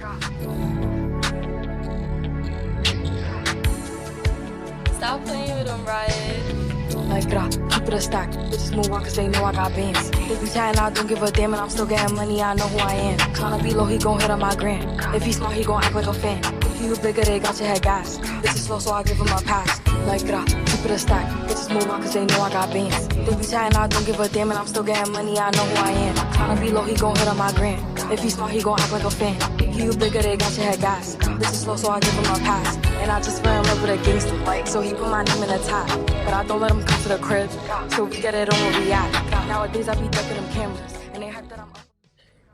Stop playing with them, Riot. Like, keep it a stack. Bitches move on cause they know I got bands. They be chatting, I don't give a damn, and I'm still getting money, I know who I am. Tryna be low, he gon' hit on my gram. If he smart, he gon' act like a fan. If you bigger, they got your head gas. Bitches slow, so I give him a pass. Like, keep it a stack. Bitches move on cause they know I got bands. They be chatting, I don't give a damn, and I'm still getting money, I know who I am. Tryna be low, he gon' hit on my gram. If he smart, he gon' act like a fan. If you bigger, they got your head gas. Bitches slow, so I give him a pass. And I just fell in love with a gangster, like, so he put my name in the top. But I don't let him come to the crib, so we get it on where we at. Nowadays I be ducking them cameras, and they hype that I'm up.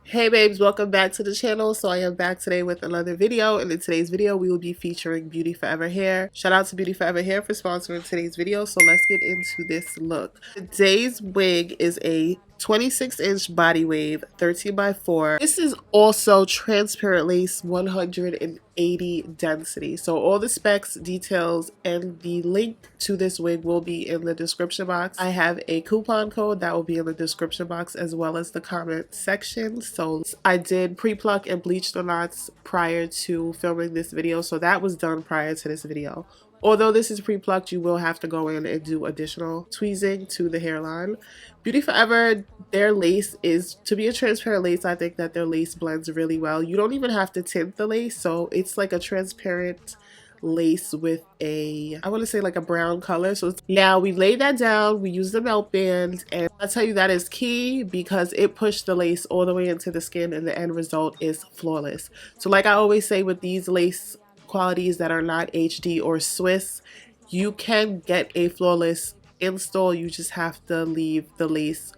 Hey babes, welcome back to the channel. So I am back today with another video, and in today's video we will be featuring Beauty Forever Hair. Shout out to Beauty Forever Hair for sponsoring today's video. So let's get into this look. Today's wig is a 26-inch body wave, 13x4. This is also transparent lace, 180 density. So all the specs, details, and the link to this wig will be in the description box. I have a coupon code that will be in the description box as well as the comment section. So I did pre-pluck and bleach the knots prior to filming this video. So that was done prior to this video. Although this is pre-plucked, you will have to go in and do additional tweezing to the hairline. Beauty Forever, their lace is, to be a transparent lace, I think that their lace blends really well. You don't even have to tint the lace, so it's like a transparent lace with a, I want to say like a brown color. So now we laid that down, we used the melt band, and I'll tell you that is key because it pushed the lace all the way into the skin and the end result is flawless. So like I always say with these lace qualities that are not HD or Swiss, you can get a flawless install. You just have to leave the lace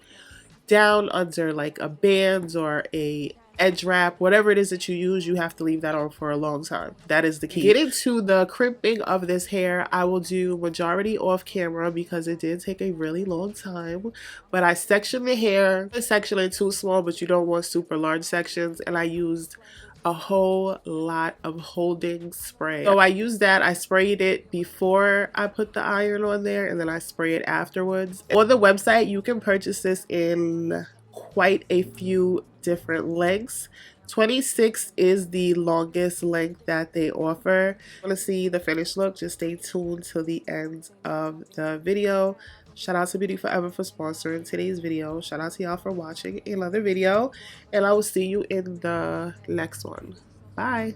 down under like a band or a edge wrap, whatever it is that you use. You have to leave that on for a long time. That is the key. Getting to the crimping of this hair, I will do majority off camera because it did take a really long time, but I sectioned the hair. I sectioned it too small, but you don't want super large sections, and I used a whole lot of holding spray. So I used that. I sprayed it before I put the iron on there, and then I spray it afterwards. On the website, you can purchase this in quite a few different lengths. 26 is the longest length that they offer. If you want to see the finished look, just stay tuned till the end of the video. Shout out to Beauty Forever for sponsoring today's video. Shout out to y'all for watching another video, and I will see you in the next one. Bye.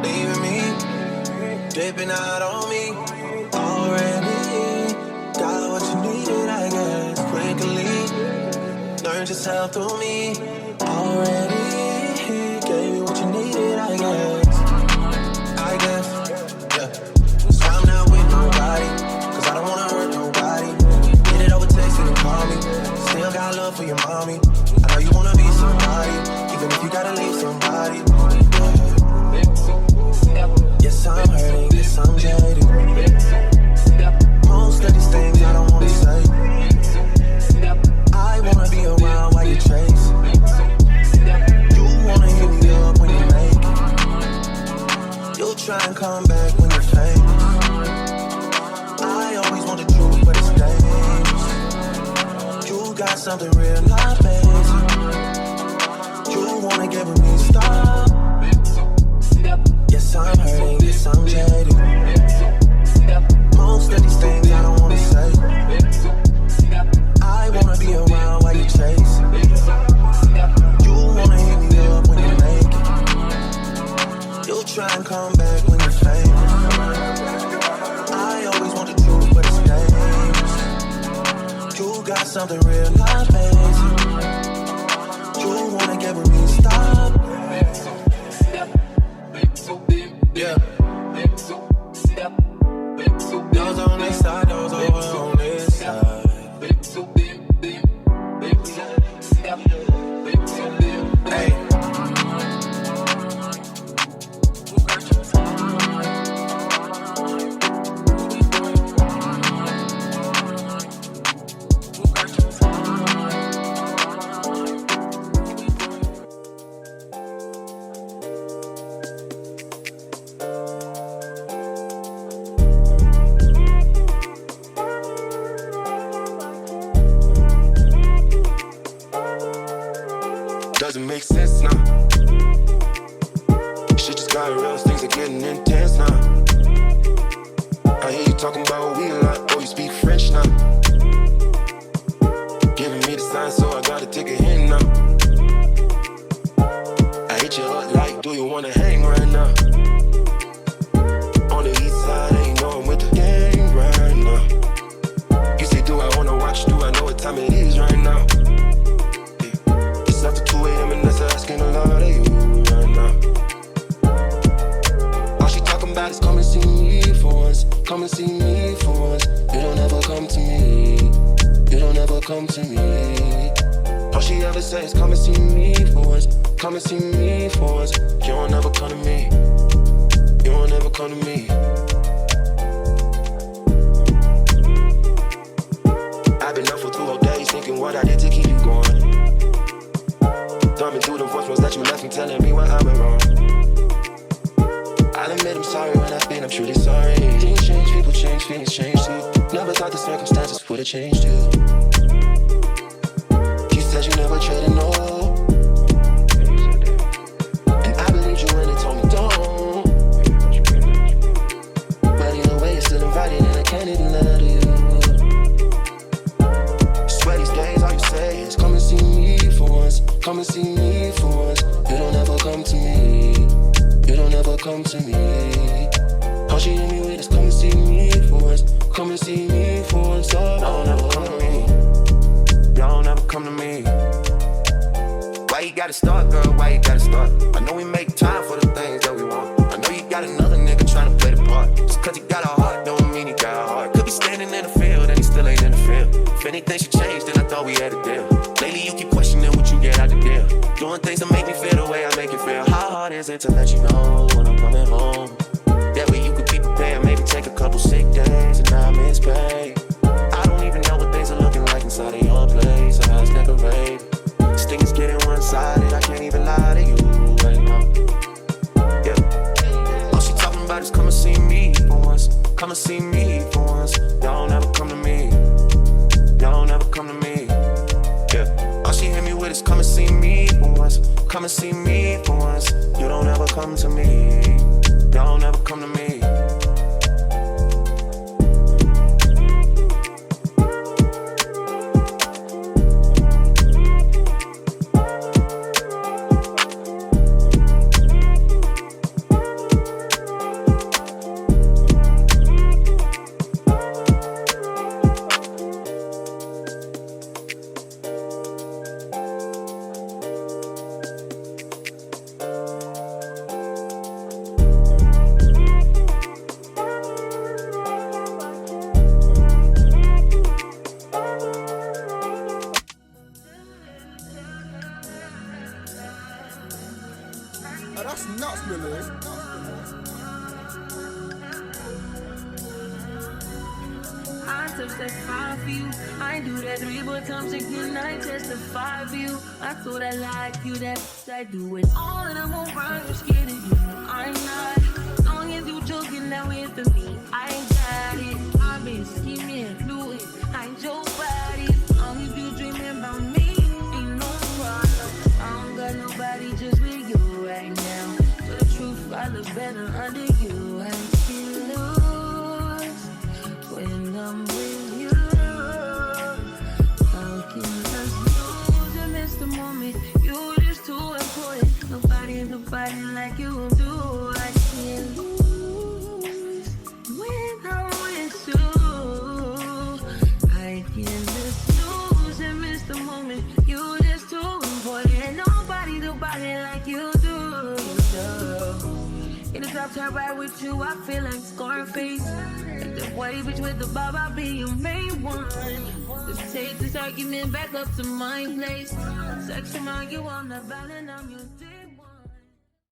Leaving me, dipping out on me already. Got what you needed, I guess, quickly. Learned yourself through me already. Gave you what you needed, I guess, yeah. So I'm not with nobody, cause I don't wanna hurt nobody. Get it over text and call me. Still got love for your mommy. I know you wanna be somebody, even if you gotta leave somebody. Yes, I'm hurting, yes, I'm jaded. Most of these things I don't wanna say. I wanna be around while you chase. Wanna hit me up when you make it. You'll try and come back when you're famous. I always want the truth, but it's dangerous. You got something real, not basic. You wanna get with me, stop. Yes, I'm hurting, yes, I'm jaded. Most of these things I don't wanna say. I wanna be around while you chase. You wanna hit me up when you make it. You'll try and come back when you're famous. I always want the truth, but it's dangerous. You got something real, not basic. You wanna get with me, stop. Yeah. Those on this side, those over on this side. doesn't make sense now. Shit just got real, things are getting intense now. I hear you talking about we a lot, oh you speak French now. Giving me the sign, so I gotta take a hint now. I hit you up like, do you wanna hang right now? On the east side, ain't know I'm with the gang right now. You say, do I wanna watch, do I know what time it is right now? Yeah. It's after 2 a.m. and that's asking a lot of you right now. All she talking about is come and see me for once. Come and see me for once. You don't ever come to me. You don't ever come to me. All she ever says is come and see me for once. Come and see me for once. You don't ever come to me. You don't ever come to me. I've been up for 2 whole days thinking what I did to keep you going. Thumbing through the voicemails that you left me telling me what I went wrong. I'll admit I'm sorry when I've been, I'm truly sorry. Things change, people change, feelings change too. Never thought the circumstances would have changed you. You said you never traded no. And I believed you when they told me don't. But either way you're still invited and I can't even lie to you. Swear these days all you say is come and see me for once. Come and see me for once. You don't ever come to me. You don't ever come to me. All she hit me with is come and see me for once. Come and see me for once. Oh, don't ever come to me. Don't ever come to me. Why you gotta start, girl? Why you gotta start? I know we make time for the things that we want. I know you got another nigga trying to play the part. Just cause you got a heart don't mean you got a heart. Could be standing in the field and he still ain't in the field. If anything should change, then I thought we had a deal. Lately you keep questioning what you get out the deal. Doing things to make me feel the way I make you feel. How hard is it to let you know when I'm coming home? That way you could be prepared, maybe take a couple sick days and not miss pay. I don't even know what things are looking like inside of your place or how it's decorated. This thing is getting one-sided, I can't even lie to you right now. Yeah. All she talking about is come and see me for once. Come and see me for once. Don't ever come to me. Don't ever come to me. Yeah. All she hit me with is come and see me for once. Come and see me for once. You don't ever come to me. Don't ever come to me. Oh, that's nuts, Millie. I touch that 5 for you. I ain't do that 3 more times again. I testify for you. I told I like you, that I do it all and I'm gon' run. You're scared of you. I'm not. As long as you joking that way for me, I ain't got it. I've been scheming, fluid. I ain't your body. As long as you dreaming about me, ain't no problem. I don't got nobody just with you right now. For the truth, I look better under you. I feel lost when I'm with you. How can I lose and miss the moment? You're just too important. Nobody like you do. I can't lose when I'm with you. I can't just lose and miss the moment. You're just too important. Nobody like you do. In the top top right with you, I feel like Scarface. Like the white bitch with the bob, I'll be your main one. Just take this argument back up to my place. Sex among you on the ballot, I'm your dude.